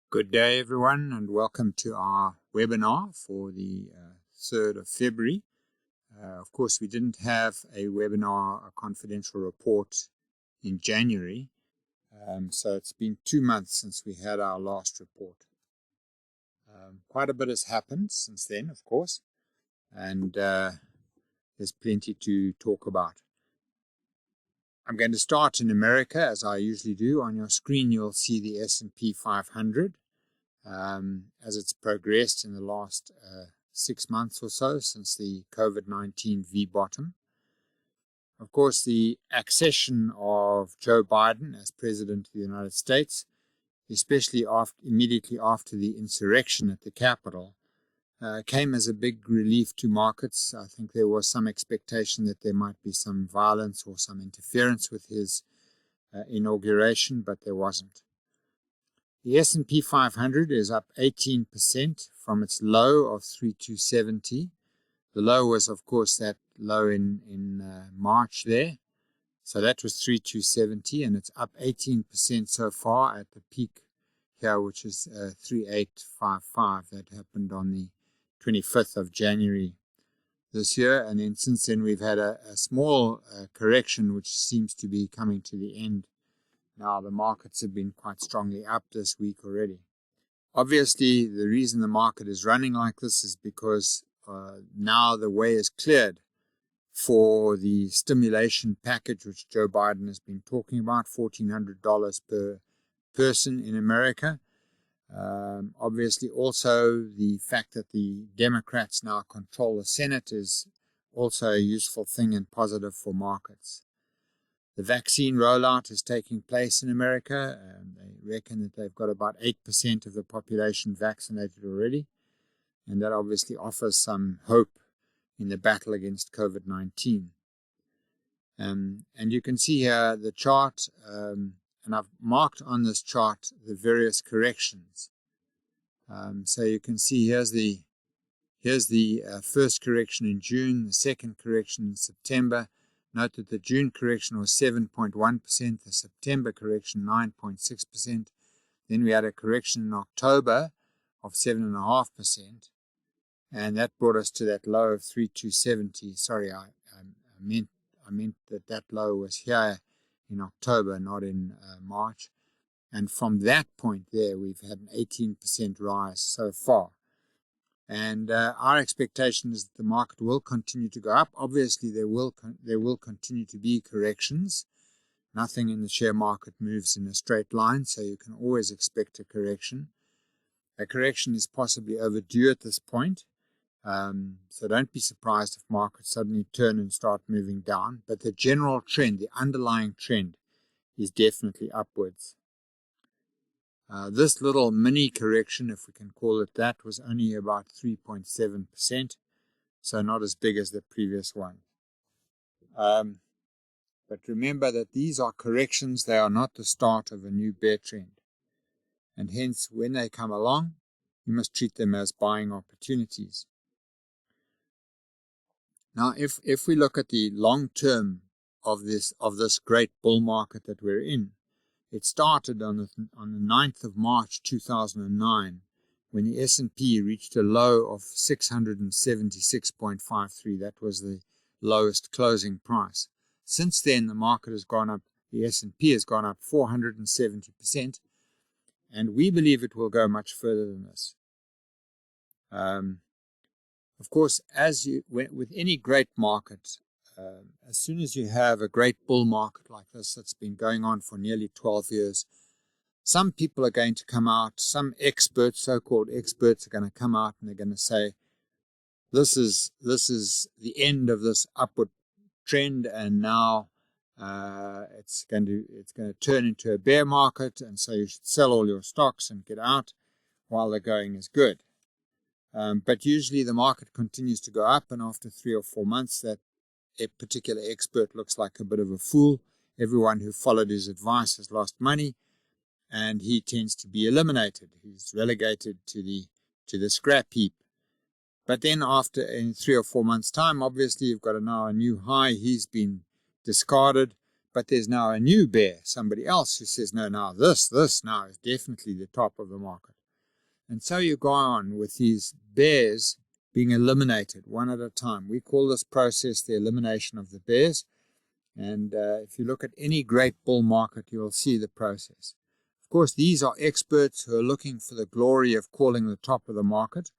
Good day, everyone, and welcome to our webinar for the 3rd of February. Of course, we didn't have a webinar, a confidential report in January, so it's been 2 months since we had our last report. Quite a bit has happened since then, of course, and there's plenty to talk about. I'm going to start in America, as I usually do. On your screen, you'll see the S&P 500 as it's progressed in the last 6 months or so since the COVID-19 V-bottom. Of course, the accession of Joe Biden as President of the United States, especially immediately after the insurrection at the Capitol, came as a big relief to markets. I think there was some expectation that there might be some violence or some interference with his inauguration, but there wasn't. The S&P 500 is up 18% from its low of 3,270. The low was, of course, that low in March there. So that was 3,270, and it's up 18% so far at the peak here, which is 3,855. That happened on the 25th of January this year, and then since then we've had a small correction which seems to be coming to the end. Now the markets have been quite strongly up this week already. Obviously, the reason the market is running like this is because now the way is cleared for the stimulation package which Joe Biden has been talking about, $1,400 per person in America. Obviously, also the fact that the Democrats now control the Senate is also a useful thing and positive for markets. The vaccine rollout is taking place in America. They reckon that they've got about 8% of the population vaccinated already, and that obviously offers some hope in the battle against COVID-19. And you can see here the chart, and I've marked on this chart the various corrections. So you can see here's the first correction in June, the second correction in September. Note that the June correction was 7.1%, the September correction 9.6%. Then we had a correction in October of 7.5%, and that brought us to that low of 3,270. Sorry, I meant that low was here in October, not in March. And from that point there, we've had an 18% rise so far. And our expectation is that the market will continue to go up. Obviously, there will continue to be corrections. Nothing in the share market moves in a straight line, so you can always expect a correction. A correction is possibly overdue at this point, so don't be surprised if markets suddenly turn and start moving down. But the general trend, the underlying trend, is definitely upwards. This little mini correction, if we can call it that, was only about 3.7%, so not as big as the previous one. But remember that these are corrections, they are not the start of a new bear trend. And hence, when they come along, you must treat them as buying opportunities. Now, if we look at the long term of this great bull market that we're in, it started on the 9th of March 2009 when the S&P reached a low of 676.53. That was the lowest closing price. Since then, the market has gone up, the S&P has gone up 470%, and we believe it will go much further than this. Of course, with any great market, as soon as you have a great bull market like this that's been going on for nearly 12 years, some people are going to come out, some experts, so-called experts, are going to come out and they're going to say, this is the end of this upward trend, and now it's going to turn into a bear market, and so you should sell all your stocks and get out while the going is good. But usually the market continues to go up, and after 3 or 4 months, that a particular expert looks like a bit of a fool. Everyone who followed his advice has lost money, and he tends to be eliminated. He's relegated to the scrap heap. But then in 3 or 4 months' time, obviously you've got now a new high. He's been discarded, but there's now a new bear, somebody else who says, no, now this now is definitely the top of the market. And so you go on with these bears being eliminated one at a time. We call this process the elimination of the bears. And if you look at any great bull market, you'll see the process. Of course, these are experts who are looking for the glory of calling the top of the market,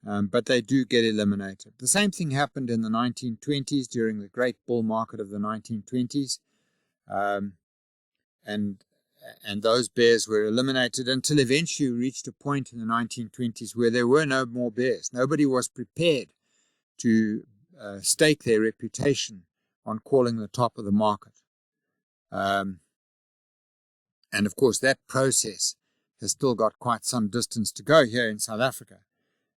but they do get eliminated. The same thing happened in the 1920s during the great bull market of the 1920s. And those bears were eliminated until eventually we reached a point in the 1920s where there were no more bears. Nobody was prepared to stake their reputation on calling the top of the market. And of course, that process has still got quite some distance to go here in South Africa.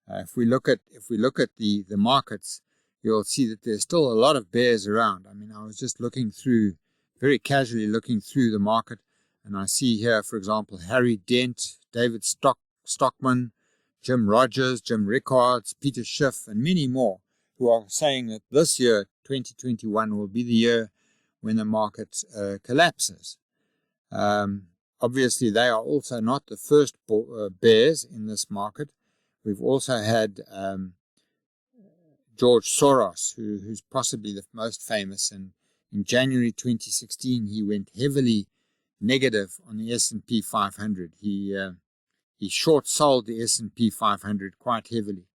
If we look at the markets, you'll see that there's still a lot of bears around. I mean, I was just very casually looking through the market, and I see here, for example, Harry Dent, David Stockman, Jim Rogers, Jim Rickards, Peter Schiff, and many more who are saying that this year, 2021, will be the year when the market collapses. Obviously, they are also not the first bears in this market. We've also had George Soros, who's possibly the most famous. And in January 2016, he went heavily negative on the S&P 500. He short sold the S&P 500 quite heavily.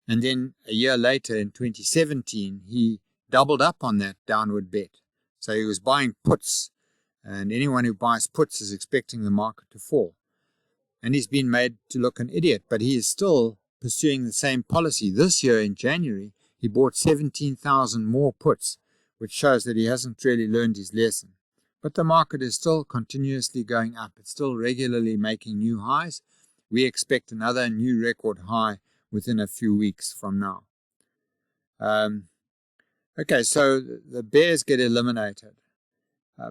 And then a year later, in 2017, he doubled up on that downward bet. So he was buying puts, and anyone who buys puts is expecting the market to fall. And he's been made to look an idiot, but he is still pursuing the same policy. This year in January, he bought 17,000 more puts, which shows that he hasn't really learned his lesson. But the market is still continuously going up. It's still regularly making new highs. We expect another new record high within a few weeks from now. Okay, so the bears get eliminated.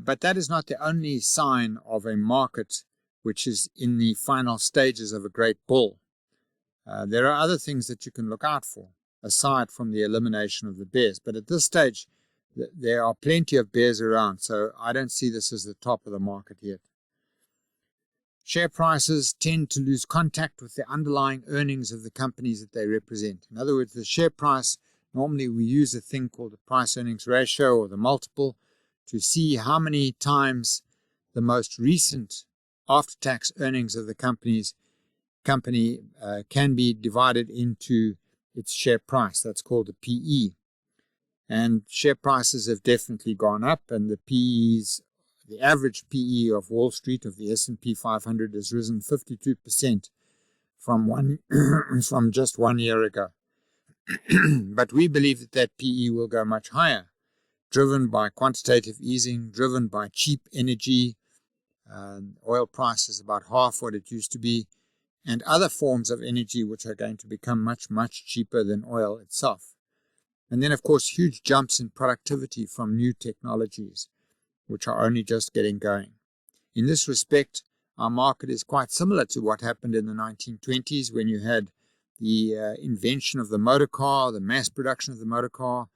But that is not the only sign of a market which is in the final stages of a great bull. There are other things that you can look out for, aside from the elimination of the bears. But at this stage, there are plenty of bears around, so I don't see this as the top of the market yet. Share prices tend to lose contact with the underlying earnings of the companies that they represent. In other words, the share price, normally we use a thing called the price-earnings ratio or the multiple to see how many times the most recent after-tax earnings of the company can be divided into its share price. That's called the PE. And share prices have definitely gone up, and the average PE of Wall Street of the S&P 500 has risen 52% from just 1 year ago. But we believe that PE will go much higher, driven by quantitative easing, driven by cheap energy. Oil price is about half what it used to be, and other forms of energy which are going to become much, much cheaper than oil itself. And then, of course, huge jumps in productivity from new technologies, which are only just getting going. In this respect, our market is quite similar to what happened in the 1920s when you had the invention of the motor car, the mass production of the motor car,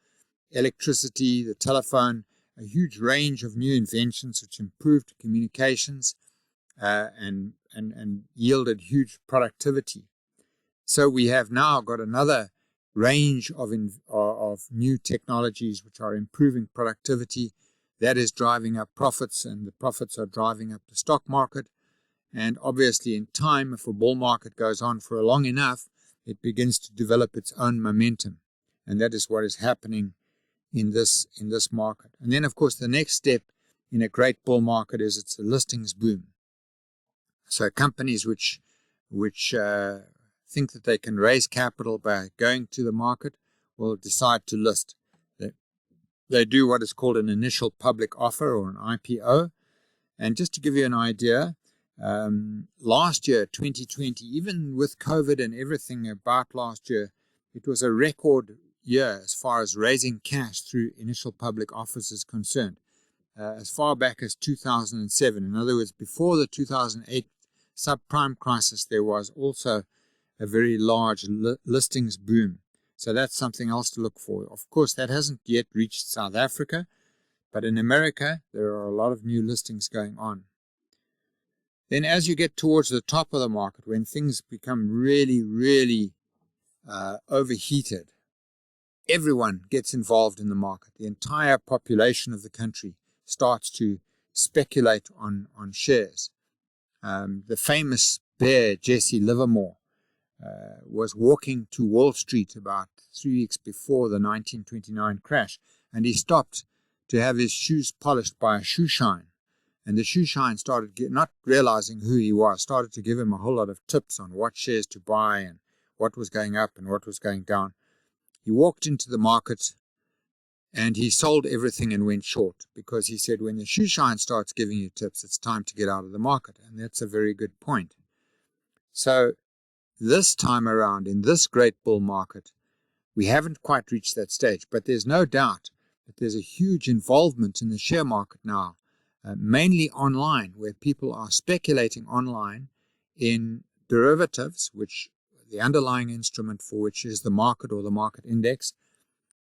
electricity, the telephone, a huge range of new inventions which improved communications and yielded huge productivity. So we have now got another range of new technologies which are improving productivity. That is driving up profits, and the profits are driving up the stock market. And obviously in time, if a bull market goes on for long enough, it begins to develop its own momentum. And that is what is happening in this market. And then, of course, the next step in a great bull market is it's a listings boom. So companies which think that they can raise capital by going to the market will decide to list. They do what is called an initial public offer or an IPO. And just to give you an idea, last year, 2020, even with COVID and everything about last year, it was a record year as far as raising cash through initial public offers is concerned. As far back as 2007, in other words, before the 2008 subprime crisis, there was also a very large listings boom. So that's something else to look for. Of course, that hasn't yet reached South Africa, but in America, there are a lot of new listings going on. Then as you get towards the top of the market, when things become really, really overheated, everyone gets involved in the market. The entire population of the country starts to speculate on shares. The famous bear, Jesse Livermore, was walking to Wall Street about 3 weeks before the 1929 crash, and he stopped to have his shoes polished by a shoe shine. And the shoe shine started, not realizing who he was, started to give him a whole lot of tips on what shares to buy and what was going up and what was going down. He walked into the market and he sold everything and went short, because he said when the shoe shine starts giving you tips, it's time to get out of the market. And that's a very good point. So this time around, in this great bull market, we haven't quite reached that stage, but there's no doubt that there's a huge involvement in the share market now, mainly online, where people are speculating online in derivatives, which the underlying instrument for which is the market or the market index.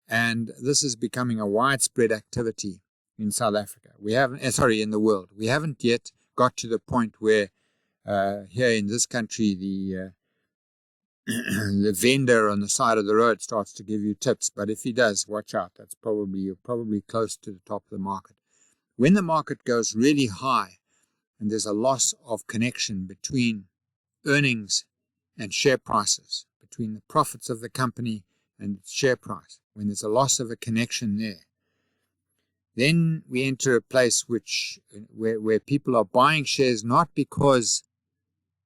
And this is becoming a widespread activity in South Africa. We haven't, in the world. We haven't yet got to the point where here in this country, the vendor on the side of the road starts to give you tips. But if he does, watch out. You're probably close to the top of the market. When the market goes really high and there's a loss of connection between earnings and share prices, between the profits of the company and its share price, when there's a loss of a connection there, then we enter a place where people are buying shares not because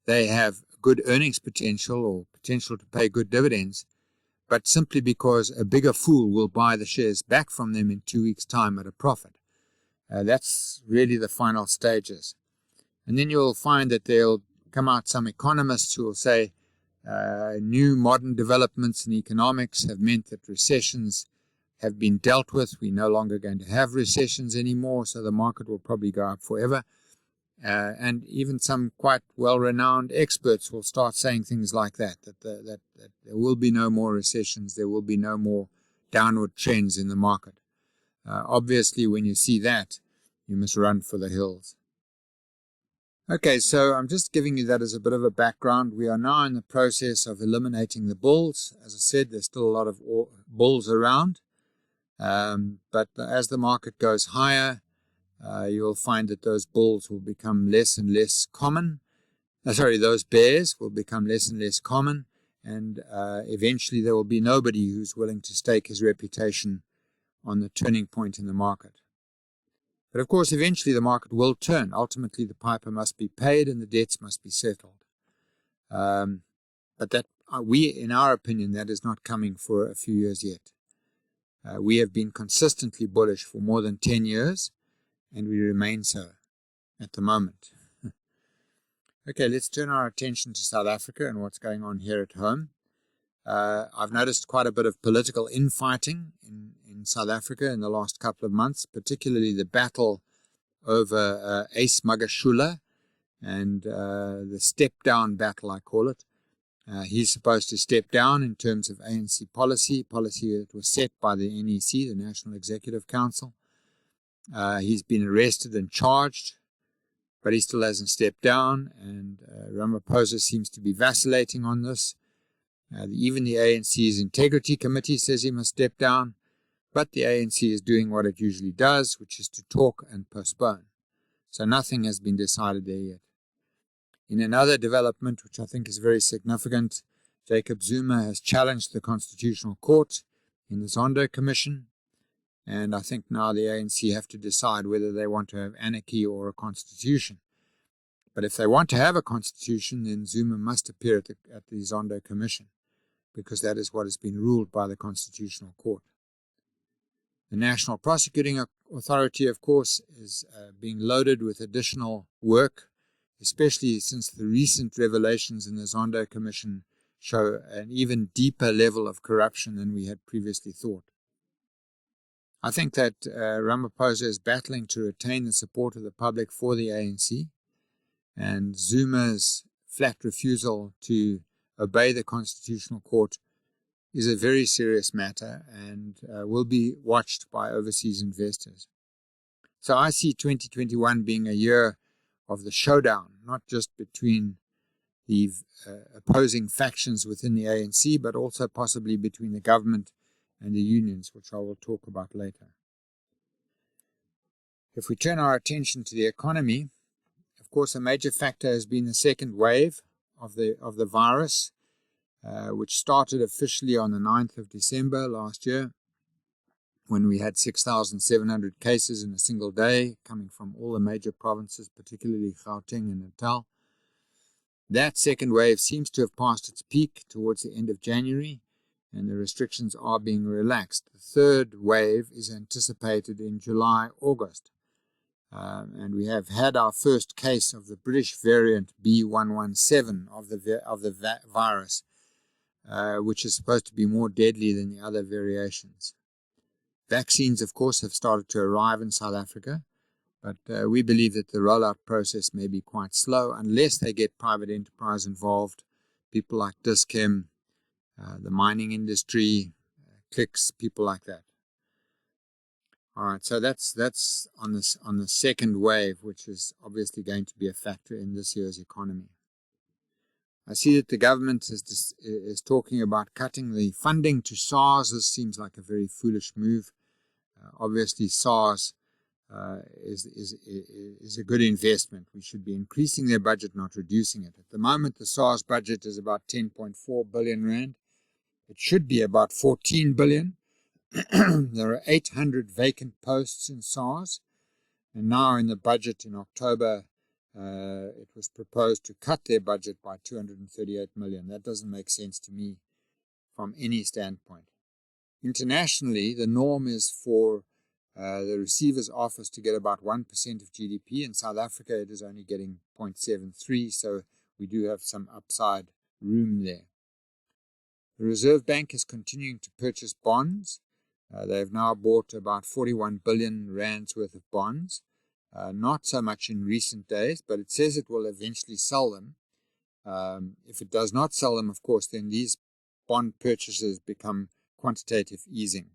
they have good earnings potential or potential to pay good dividends, but simply because a bigger fool will buy the shares back from them in 2 weeks' time at a profit. That's really the final stages. And then you'll find that there'll come out some economists who will say new modern developments in economics have meant that recessions have been dealt with. We're no longer going to have recessions anymore, so the market will probably go up forever. And even some quite well-renowned experts will start saying things like that there will be no more recessions, there will be no more downward trends in the market. Obviously, when you see that, you must run for the hills. Okay, so I'm just giving you that as a bit of a background. We are now in the process of eliminating the bulls. As I said, there's still a lot of bulls around. But as the market goes higher, you'll find that those bulls will become less and less common. Those bears will become less and less common. And eventually there will be nobody who's willing to stake his reputation on the turning point in the market. But of course, eventually the market will turn. Ultimately, the piper must be paid and the debts must be settled. But that in our opinion, that is not coming for a few years yet. We have been consistently bullish for more than 10 years, and we remain so at the moment. Okay, let's turn our attention to South Africa and what's going on here at home. I've noticed quite a bit of political infighting in South Africa in the last couple of months, particularly the battle over Ace Magashula and the step-down battle, I call it. He's supposed to step down in terms of ANC policy that was set by the NEC, the National Executive Council. He's been arrested and charged, but he still hasn't stepped down, and Ramaphosa seems to be vacillating on this. Even the ANC's Integrity Committee says he must step down, but the ANC is doing what it usually does, which is to talk and postpone. So nothing has been decided there yet. In another development, which I think is very significant, Jacob Zuma has challenged the Constitutional Court in the Zondo Commission, and I think now the ANC have to decide whether they want to have anarchy or a constitution. But if they want to have a constitution, then Zuma must appear at the Zondo Commission, because that is what has been ruled by the Constitutional Court. The National Prosecuting Authority, of course, is being loaded with additional work, especially since the recent revelations in the Zondo Commission show an even deeper level of corruption than we had previously thought. I think that Ramaphosa is battling to retain the support of the public for the ANC, and Zuma's flat refusal to obey the Constitutional Court is a very serious matter and will be watched by overseas investors. So I see 2021 being a year the showdown, not just between the opposing factions within the ANC, but also possibly between the government and the unions, which I will talk about later. If we turn our attention to the economy, of course, a major factor has been the second wave of the virus, which started officially on the 9th of December last year, when we had 6,700 cases in a single day coming from all the major provinces, particularly Gauteng and Natal. That second wave seems to have passed its peak towards the end of January, and the restrictions are being relaxed. The third wave is anticipated in July, August. And we have had our first case of the British variant B117 of the virus, which is supposed to be more deadly than the other variations. Vaccines, of course, have started to arrive in South Africa, but we believe that the rollout process may be quite slow unless they get private enterprise involved, people like Dis-Chem, the mining industry, Clicks, people like that. All right, so that's on the second wave, which is obviously going to be a factor in this year's economy. I see that the government is talking about cutting the funding to SARS. This seems like a very foolish move. Obviously, SARS is a good investment. We should be increasing their budget, not reducing it. At the moment, the SARS budget is about 10.4 billion rand. It should be about 14 billion. There are 800 vacant posts in SARS, and now in the budget in October, it was proposed to cut their budget by 238 million. That doesn't make sense to me from any standpoint. Internationally, the norm is for the receiver's office to get about 1% of GDP. In South Africa, it is only getting 0.73, so we do have some upside room there. The Reserve Bank is continuing to purchase bonds. They have now bought about 41 billion rands worth of bonds. Not so much in recent days, but it says it will eventually sell them. If it does not sell them, of course, then these bond purchases become quantitative easing.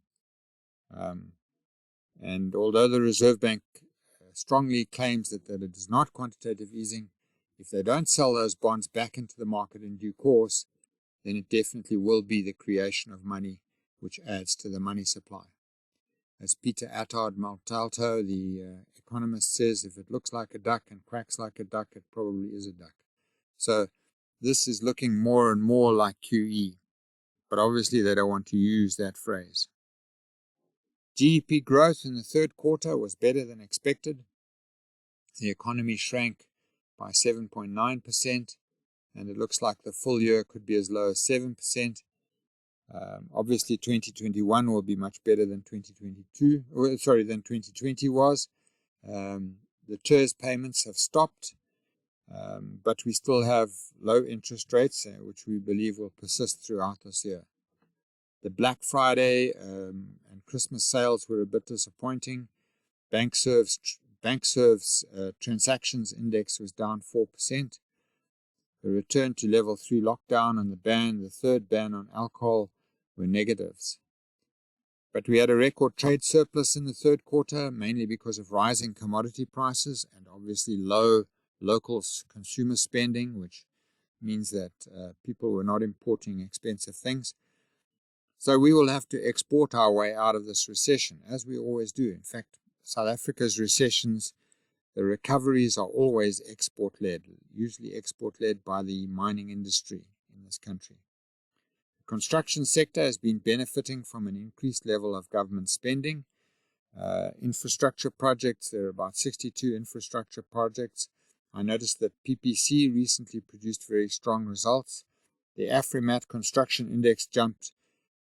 And although the Reserve Bank strongly claims that it is not quantitative easing, if they don't sell those bonds back into the market in due course, then it definitely will be the creation of money, which adds to the money supply. As Peter Attard Maltalto, the economist, says, if it looks like a duck and quacks like a duck, it probably is a duck. So this is looking more and more like QE, but obviously they don't want to use that phrase. GDP growth in the third quarter was better than expected. The economy shrank by 7.9%, and it looks like the full year could be as low as 7%. Obviously, 2021 will be much better than 2020 was. The TERS payments have stopped, but we still have low interest rates, which we believe will persist throughout this year. The Black Friday and Christmas sales were a bit disappointing. BankServe's transactions index was down 4%. The return to level 3 lockdown and the third ban on alcohol were negatives. But we had a record trade surplus in the third quarter, mainly because of rising commodity prices and obviously low local consumer spending, which means that people were not importing expensive things. So we will have to export our way out of this recession, as we always do. In fact, South Africa's recessions, the recoveries are always export-led, usually export-led by the mining industry in this country. The construction sector has been benefiting from an increased level of government spending. Infrastructure projects, there are about 62 infrastructure projects. I noticed that PPC recently produced very strong results. The Afrimat construction index jumped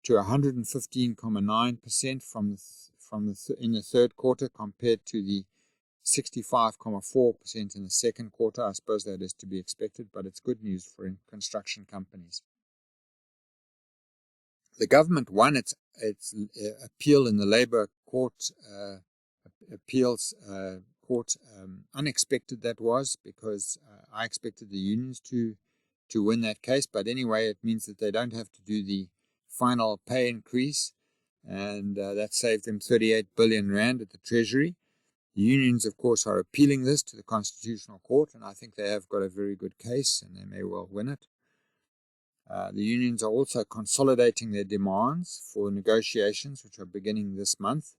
to 115.9% in the third quarter compared to the 65.4% in the second quarter. I suppose that is to be expected, but it's good news for construction companies. The government won its appeal in the Labour Court appeals court. Unexpected that was, because I expected the unions to win that case. But anyway, it means that they don't have to do the final pay increase, and that saved them 38 billion rand at the Treasury. The unions, of course, are appealing this to the Constitutional Court, and I think they have got a very good case, and they may well win it. The unions are also consolidating their demands for negotiations, which are beginning this month.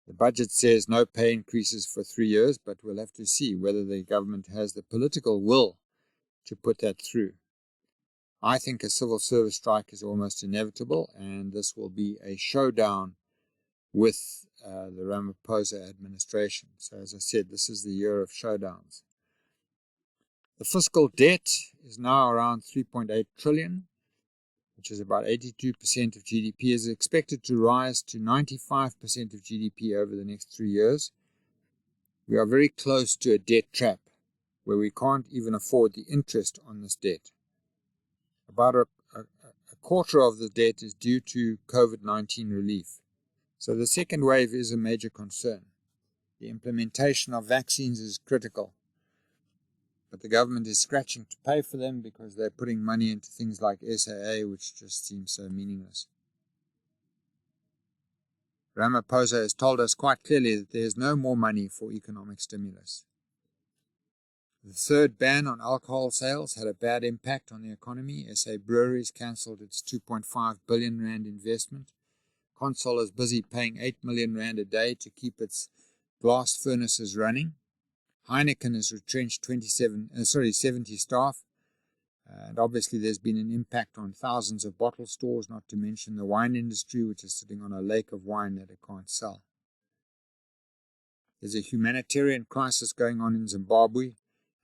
The budget says no pay increases for 3 years, but we'll have to see whether the government has the political will to put that through. I think a civil service strike is almost inevitable, and this will be a showdown with the Ramaphosa administration. So as I said, this is the year of showdowns. The fiscal debt is now around 3.8 trillion, which is about 82% of GDP, is expected to rise to 95% of GDP over the next 3 years. We are very close to a debt trap where we can't even afford the interest on this debt. About a quarter of the debt is due to COVID-19 relief. So the second wave is a major concern. The implementation of vaccines is critical, but the government is scratching to pay for them because they're putting money into things like SAA, which just seems so meaningless. Ramaphosa has told us quite clearly that there is no more money for economic stimulus. The third ban on alcohol sales had a bad impact on the economy. SA Breweries cancelled its 2.5 billion rand investment. Consol is busy paying 8 million rand a day to keep its glass furnaces running. Heineken has retrenched 70 staff. And obviously there's been an impact on thousands of bottle stores, not to mention the wine industry, which is sitting on a lake of wine that it can't sell. There's a humanitarian crisis going on in Zimbabwe,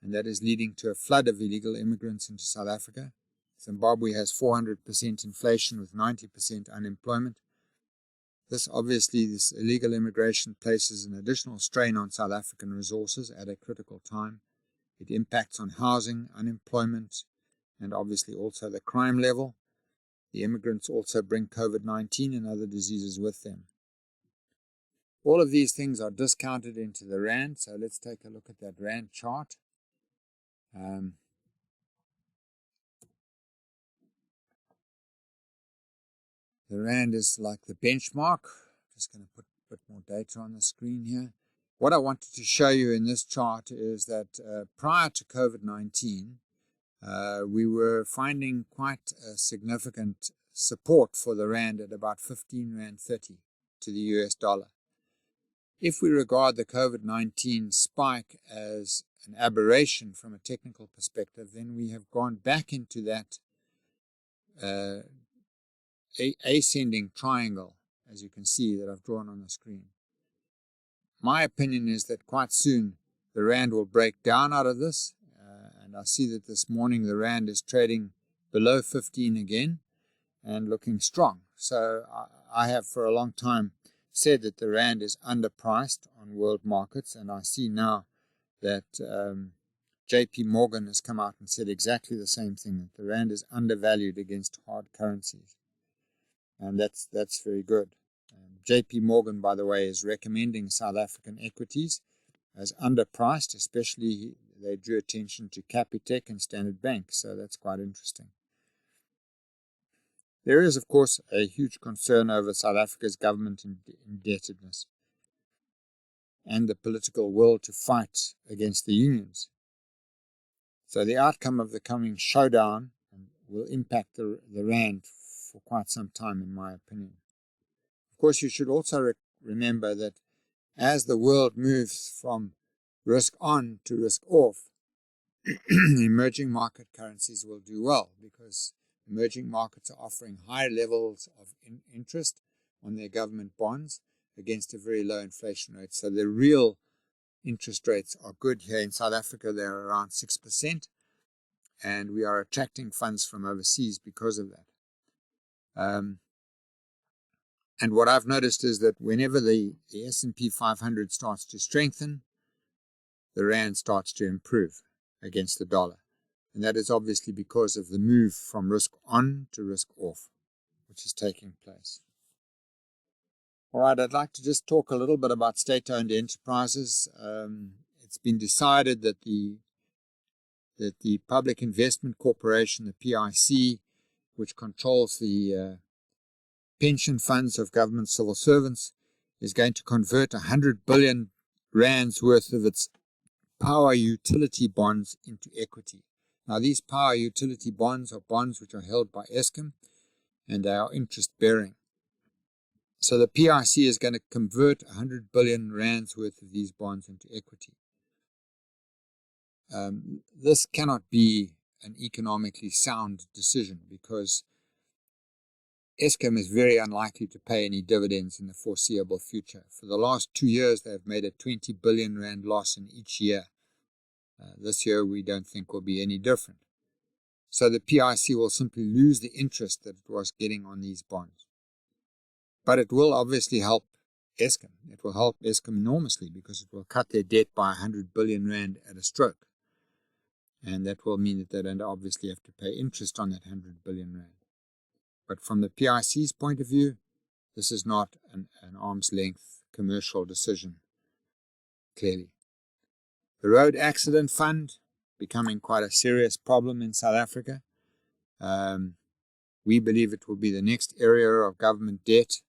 and that is leading to a flood of illegal immigrants into South Africa. Zimbabwe has 400% inflation with 90% unemployment. This illegal immigration places an additional strain on South African resources at a critical time. It impacts on housing, unemployment, and obviously also the crime level. The immigrants also bring COVID-19 and other diseases with them. All of these things are discounted into the rand, so let's take a look at that rand chart. The rand is like the benchmark. Just going to put a bit more data on the screen here. What I wanted to show you in this chart is that prior to COVID-19, we were finding quite a significant support for the rand at about 15.30 rand to the US dollar. If we regard the COVID-19 spike as an aberration from a technical perspective, then we have gone back into that ascending triangle, as you can see that I've drawn on the screen. My opinion is that quite soon the rand will break down out of this, and I see that this morning the rand is trading below 15 again and looking strong. So I have for a long time said that the rand is underpriced on world markets, and I see now that JP Morgan has come out and said exactly the same thing, that the rand is undervalued against hard currencies. And that's very good. JP Morgan, by the way, is recommending South African equities as underpriced, especially they drew attention to Capitec and Standard Bank, so that's quite interesting. There is, of course, a huge concern over South Africa's government indebtedness and the political will to fight against the unions. So the outcome of the coming showdown will impact the rand for quite some time, in my opinion. Of course, you should also remember that as the world moves from risk on to risk off, emerging market currencies will do well because emerging markets are offering high levels of interest on their government bonds against a very low inflation rate. So the real interest rates are good here. In South Africa, they're around 6%, and we are attracting funds from overseas because of that. And what I've noticed is that whenever the S&P 500 starts to strengthen, the rand starts to improve against the dollar. And that is obviously because of the move from risk on to risk off, which is taking place. All right, I'd like to just talk a little bit about state-owned enterprises. It's been decided that the Public Investment Corporation, the PIC, which controls the pension funds of government civil servants, is going to convert $100 billion rands worth of its power utility bonds into equity. Now, these power utility bonds are bonds which are held by Eskom, and they are interest-bearing. So the PIC is going to convert 100 billion rands worth of these bonds into equity. This cannot be an economically sound decision because Eskom is very unlikely to pay any dividends in the foreseeable future. For the last 2 years, they have made a 20 billion rand loss in each year. This year, we don't think will be any different. So the PIC will simply lose the interest that it was getting on these bonds. But it will obviously help Eskom. It will help Eskom enormously because it will cut their debt by 100 billion rand at a stroke. And that will mean that they don't obviously have to pay interest on that 100 billion rand. But from the PIC's point of view, this is not an arm's length commercial decision, clearly. The Road Accident Fund, becoming quite a serious problem in South Africa. We believe it will be the next area of government debt.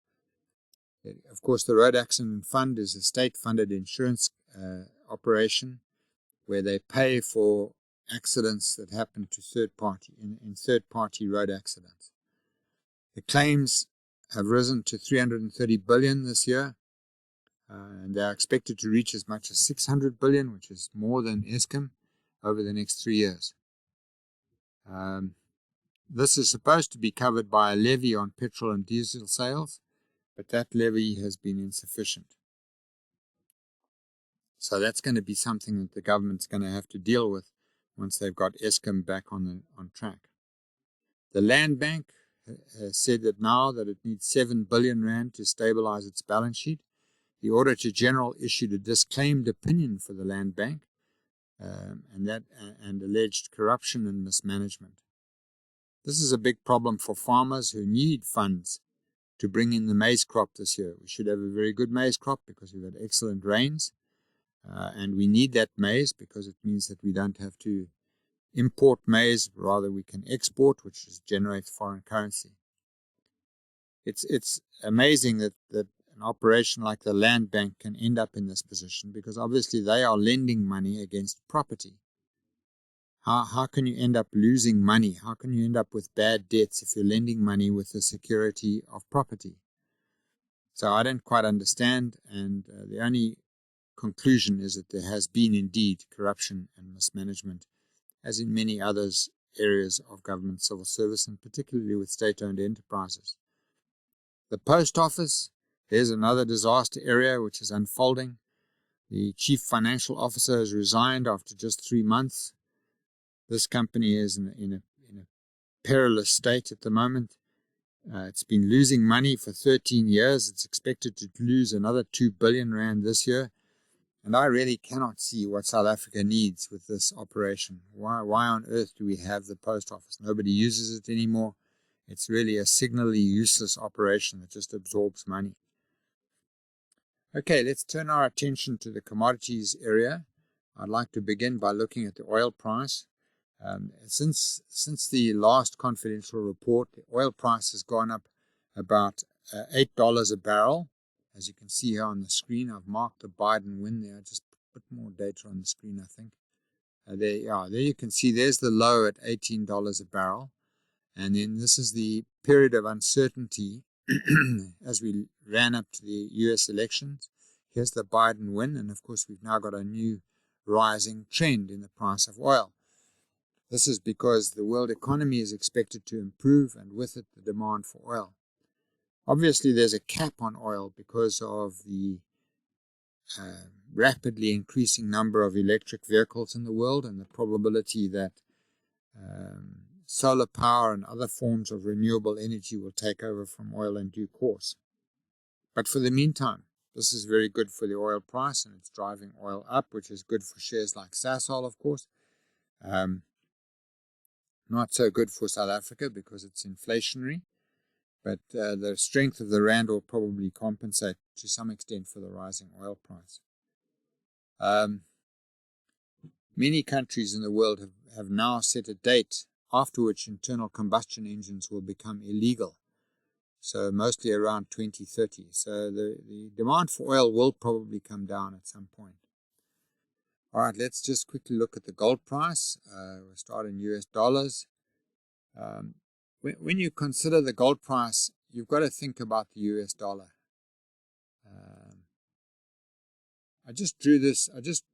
Of course, the Road Accident Fund is a state-funded insurance operation where they pay for accidents that happen to third-party road accidents. The claims have risen to 330 billion this year, and they are expected to reach as much as 600 billion, which is more than Eskom, over the next 3 years. This is supposed to be covered by a levy on petrol and diesel sales, but that levy has been insufficient. So that's going to be something that the government's going to have to deal with once they've got Eskom back on track. The Land Bank has said that now that it needs 7 billion rand to stabilize its balance sheet. The Auditor General issued a disclaimed opinion for the Land Bank and alleged corruption and mismanagement. This is a big problem for farmers who need funds to bring in the maize crop this year. We should have a very good maize crop because we've had excellent rains, and we need that maize because it means that we don't have to import maize, rather we can export, which generates foreign currency. It's amazing that an operation like the Land Bank can end up in this position because obviously they are lending money against property. How can you end up losing money? How can you end up with bad debts if you're lending money with the security of property? So I don't quite understand, and the only conclusion is that there has been indeed corruption and mismanagement, as in many other areas of government civil service, and particularly with state-owned enterprises. The post office, there's another disaster area which is unfolding. The chief financial officer has resigned after just 3 months. This company is in a perilous state at the moment. It's been losing money for 13 years. It's expected to lose another 2 billion rand this year. And I really cannot see what South Africa needs with this operation. Why on earth do we have the post office? Nobody uses it anymore. It's really a signally useless operation that just absorbs money. Okay, let's turn our attention to the commodities area. I'd like to begin by looking at the oil price. Since the last confidential report, the oil price has gone up about $8 a barrel. As you can see here on the screen, I've marked the Biden win there. Just put more data on the screen, I think. There you can see there's the low at $18 a barrel. And then this is the period of uncertainty as we ran up to the US elections. Here's the Biden win. And of course, we've now got a new rising trend in the price of oil. This is because the world economy is expected to improve, and with it, the demand for oil. Obviously, there's a cap on oil because of the rapidly increasing number of electric vehicles in the world and the probability that solar power and other forms of renewable energy will take over from oil in due course. But for the meantime, this is very good for the oil price, and it's driving oil up, which is good for shares like Sasol, of course. Not so good for South Africa because it's inflationary, but the strength of the rand will probably compensate to some extent for the rising oil price. Many countries in the world have now set a date after which internal combustion engines will become illegal. So mostly around 2030. So the demand for oil will probably come down at some point. All right, let's just quickly look at the gold price. We'll start in US dollars. When you consider the gold price, you've got to think about the US dollar. I just drew this, I just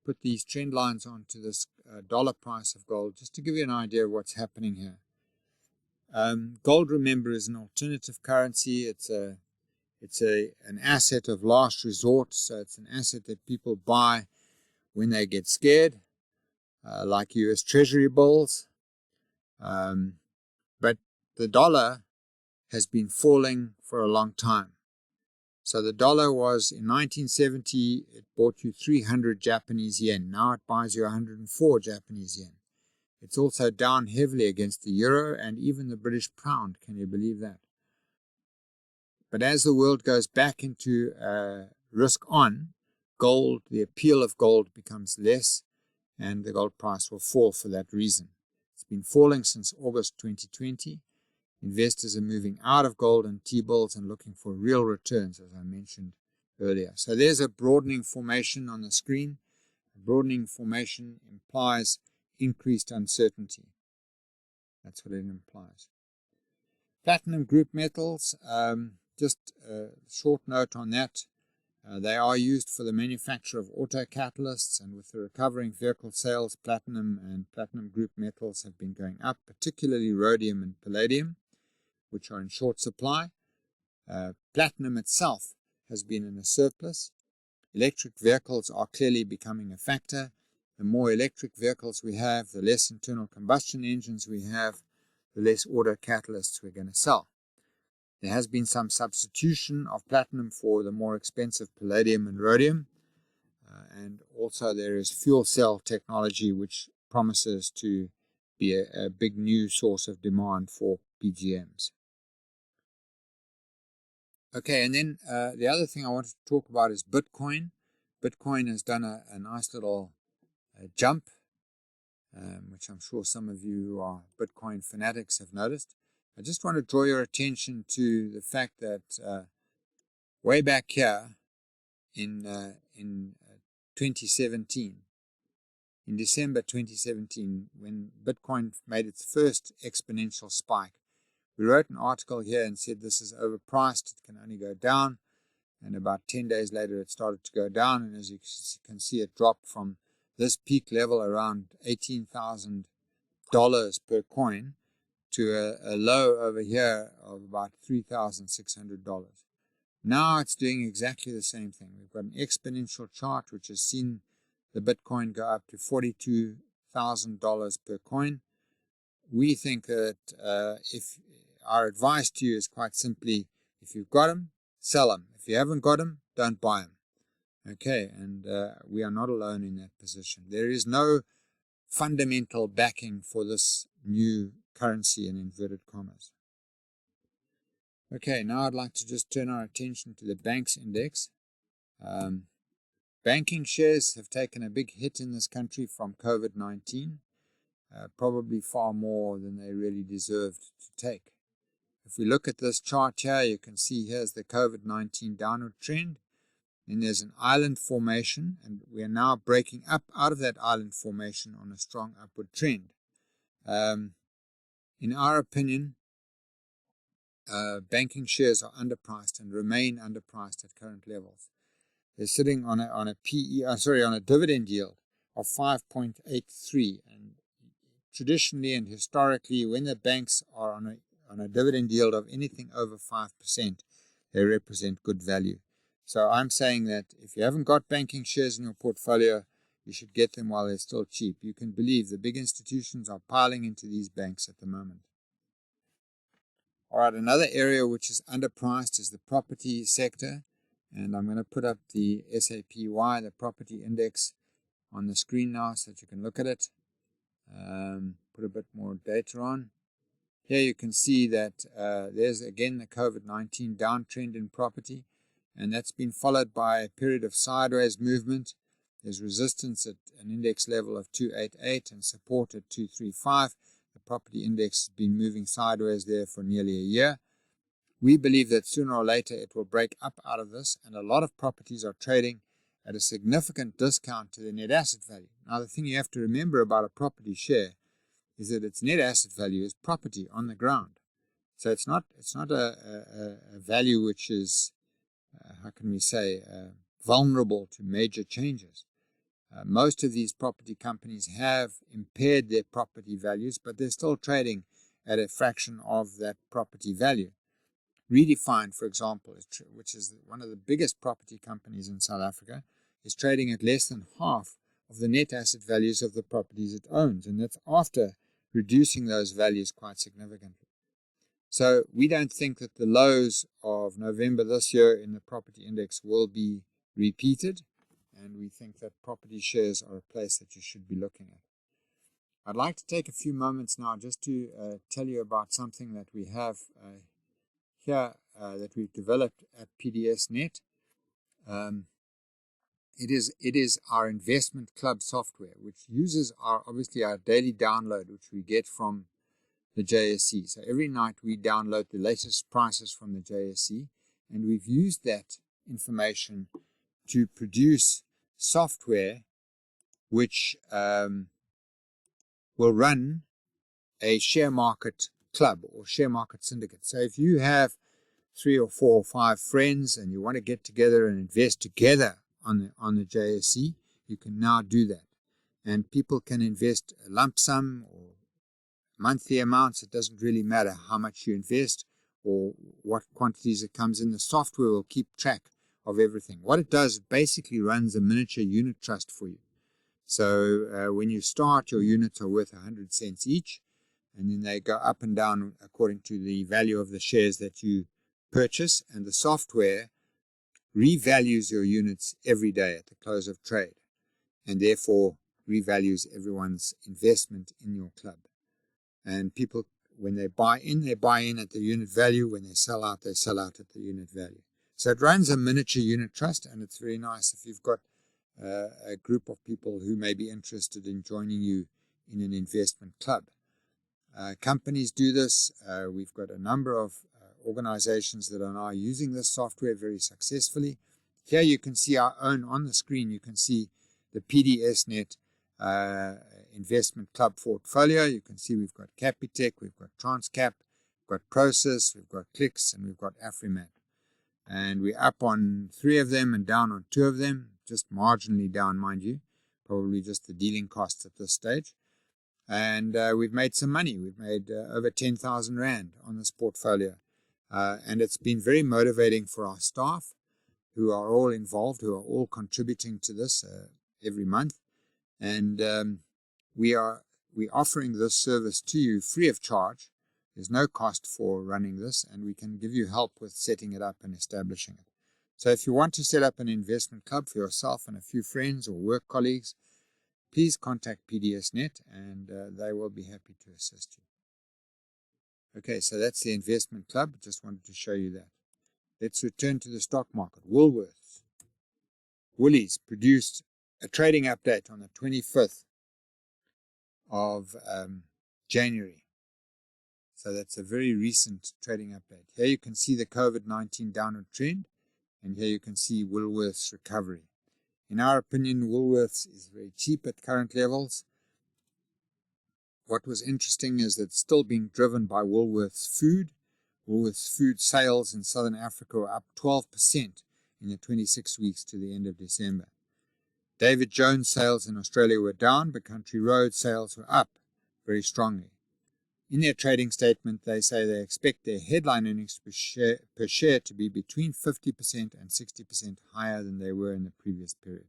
put these trend lines onto this dollar price of gold, just to give you an idea of what's happening here. Gold, remember, is an alternative currency. It's an asset of last resort, so it's an asset that people buy when they get scared, like US Treasury bills. But the dollar has been falling for a long time. So the dollar was, in 1970, it bought you 300 Japanese yen. Now it buys you 104 Japanese yen. It's also down heavily against the euro and even the British pound. Can you believe that? But as the world goes back into risk on, gold, the appeal of gold becomes less, and the gold price will fall for that reason. It's been falling since August 2020. Investors are moving out of gold and T-bills and looking for real returns, as I mentioned earlier. So there's a broadening formation on the screen. A broadening formation implies increased uncertainty. That's what it implies. Platinum group metals, just a short note on that. They are used for the manufacture of auto catalysts, and with the recovering vehicle sales, platinum and platinum group metals have been going up, particularly rhodium and palladium, which are in short supply. Platinum itself has been in a surplus. Electric vehicles are clearly becoming a factor. The more electric vehicles we have, the less internal combustion engines we have, the less auto catalysts we're going to sell. There has been some substitution of platinum for the more expensive palladium and rhodium. And also there is fuel cell technology, which promises to be a big new source of demand for PGMs. Okay, and then the other thing I wanted to talk about is Bitcoin. Bitcoin has done a nice little jump, which I'm sure some of you who are Bitcoin fanatics have noticed. I just want to draw your attention to the fact that way back here in 2017, in December 2017, when Bitcoin made its first exponential spike, we wrote an article here and said this is overpriced, it can only go down. And about 10 days later, it started to go down. And as you can see, it dropped from this peak level around $18,000 per coin to a low over here of about $3,600. Now it's doing exactly the same thing. We've got an exponential chart which has seen the Bitcoin go up to $42,000 per coin. We think that if our advice to you is quite simply, if you've got them, sell them. If you haven't got them, don't buy them. Okay, and we are not alone in that position. There is no fundamental backing for this new currency in inverted commas. Okay, now I'd like to just turn our attention to the banks index. Banking shares have taken a big hit in this country from COVID-19, probably far more than they really deserved to take. If we look at this chart here, you can see here's the COVID-19 downward trend. Then there's an island formation, and we are now breaking up out of that island formation on a strong upward trend. In our opinion, banking shares are underpriced and remain underpriced at current levels. They're sitting on a dividend yield of 5.83, and traditionally and historically, when the banks are on a dividend yield of anything over 5%, they represent good value. So I'm saying that if you haven't got banking shares in your portfolio, you should get them while they're still cheap. You can believe the big institutions are piling into these banks at the moment. All right, another area which is underpriced is the property sector. And I'm going to put up the SAPY, the property index, on the screen now so that you can look at it. Put a bit more data on. Here you can see that there's again the COVID-19 downtrend in property, and that's been followed by a period of sideways movement. There's resistance at an index level of 288 and support at 235. The property index has been moving sideways there for nearly a year. We believe that sooner or later it will break up out of this, and a lot of properties are trading at a significant discount to the net asset value. Now, the thing you have to remember about a property share is that its net asset value is property on the ground. So it's not a value which is, how can we say, vulnerable to major changes. Most of these property companies have impaired their property values, but they're still trading at a fraction of that property value. Redefine, for example, which is one of the biggest property companies in South Africa, is trading at less than half of the net asset values of the properties it owns, and that's after reducing those values quite significantly. So we don't think that the lows of November this year in the property index will be repeated, and we think that property shares are a place that you should be looking at. I'd like to take a few moments now just to tell you about something that we have here that we've developed at PDS.net. It is our investment club software, which uses obviously our daily download, which we get from the JSE. So every night we download the latest prices from the JSE, and we've used that information to produce software which will run a share market club or share market syndicate. So if you have 3 or 4 or 5 friends and you want to get together and invest together on the JSE, you can now do that. And people can invest a lump sum or monthly amounts. It doesn't really matter how much you invest or what quantities it comes in. The software will keep track of everything. What it does, it basically runs a miniature unit trust for you. So when you start, your units are worth 100 cents each, and then they go up and down according to the value of the shares that you purchase, and the software revalues your units every day at the close of trade, and therefore revalues everyone's investment in your club. And people, when they buy in at the unit value. When they sell out at the unit value. So it runs a miniature unit trust, and it's very nice if you've got a group of people who may be interested in joining you in an investment club. Companies do this. We've got a number of organizations that are now using this software very successfully. Here you can see our own, on the screen you can see the PDS.net investment club portfolio. You can see we've got Capitec, we've got Transcap, we've got Prosus, we've got Clicks, and we've got Afrimat. And we're up on 3 of them and down on 2 of them, just marginally down, mind you, probably just the dealing costs at this stage. And we've made some money. We've made over 10,000 Rand on this portfolio. And it's been very motivating for our staff, who are all involved, who are all contributing to this every month. And we're offering this service to you free of charge. There's no cost for running this, and we can give you help with setting it up and establishing it. So if you want to set up an investment club for yourself and a few friends or work colleagues, please contact PDS.net, and they will be happy to assist you. Okay, so that's the investment club. Just wanted to show you that. Let's return to the stock market. Woolies produced a trading update on the 25th of January. So that's a very recent trading update. Here you can see the COVID-19 downward trend, and here you can see Woolworths' recovery. In our opinion, Woolworths is very cheap at current levels. What was interesting is that it's still being driven by Woolworths Food. Woolworths Food sales in Southern Africa were up 12% in the 26 weeks to the end of December. David Jones sales in Australia were down, but Country Road sales were up very strongly. In their trading statement, they say they expect their headline earnings per share to be between 50% and 60% higher than they were in the previous period.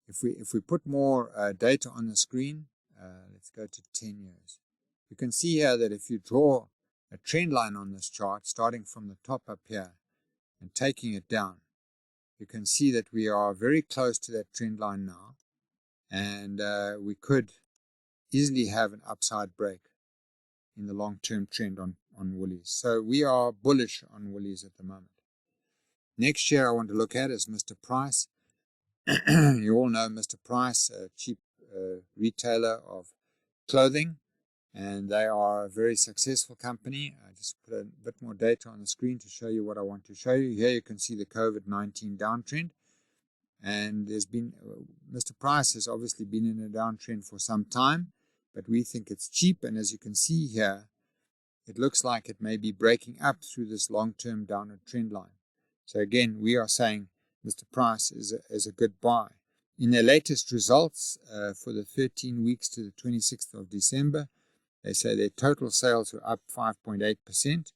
If we put more data on the screen, let's go to 10 years. You can see here that if you draw a trend line on this chart, starting from the top up here and taking it down, you can see that we are very close to that trend line now, and we could easily have an upside break in the long-term trend on Woolies. So we are bullish on Woolies at the moment. Next share I want to look at is Mr. Price. You all know Mr. Price, a cheap retailer of clothing, and they are a very successful company. I just put a bit more data on the screen to show you what I want to show you. Here you can see the COVID-19 downtrend, and there's been, Mr. Price has obviously been in a downtrend for some time, but we think it's cheap, and as you can see here, it looks like it may be breaking up through this long-term downward trend line. So again, we are saying Mr. Price is a good buy. In their latest results for the 13 weeks to the 26th of December, they say their total sales were up 5.8%,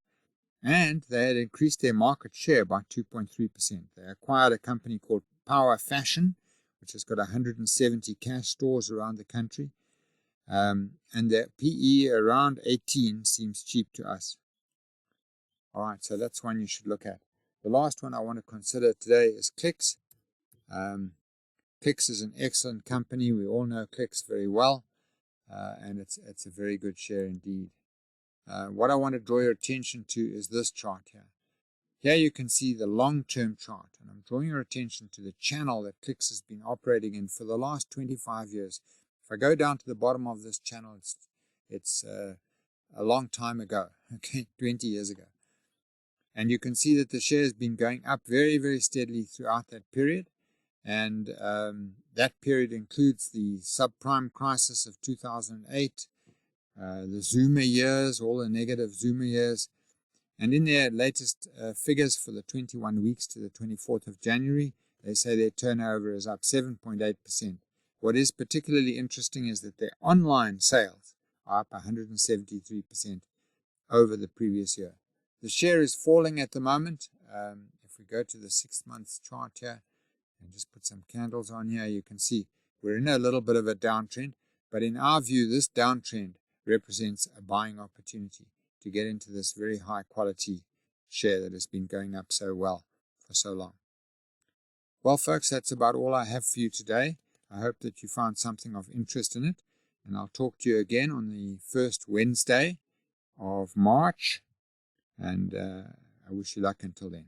and they had increased their market share by 2.3%. They acquired a company called Power Fashion, which has got 170 cash stores around the country, and the PE around 18 seems cheap to us. All right, so that's one you should look at. The last one I want to consider today is Clicks. Clicks is an excellent company. We all know Clicks very well, and it's a very good share indeed. What I want to draw your attention to is this chart here. Here you can see the long-term chart, and I'm drawing your attention to the channel that Clicks has been operating in for the last 25 years. If I go down to the bottom of this channel, it's a long time ago, okay, 20 years ago. And you can see that the share has been going up very, very steadily throughout that period. And that period includes the subprime crisis of 2008, the Zuma years, all the negative Zuma years. And in their latest figures for the 21 weeks to the 24th of January, they say their turnover is up 7.8%. What is particularly interesting is that their online sales are up 173% over the previous year. The share is falling at the moment. If we go to the 6 month chart here and just put some candles on here, you can see we're in a little bit of a downtrend, but in our view, this downtrend represents a buying opportunity to get into this very high quality share that has been going up so well for so long. Well, folks, that's about all I have for you today. I hope that you found something of interest in it, and I'll talk to you again on the first Wednesday of March, and I wish you luck until then.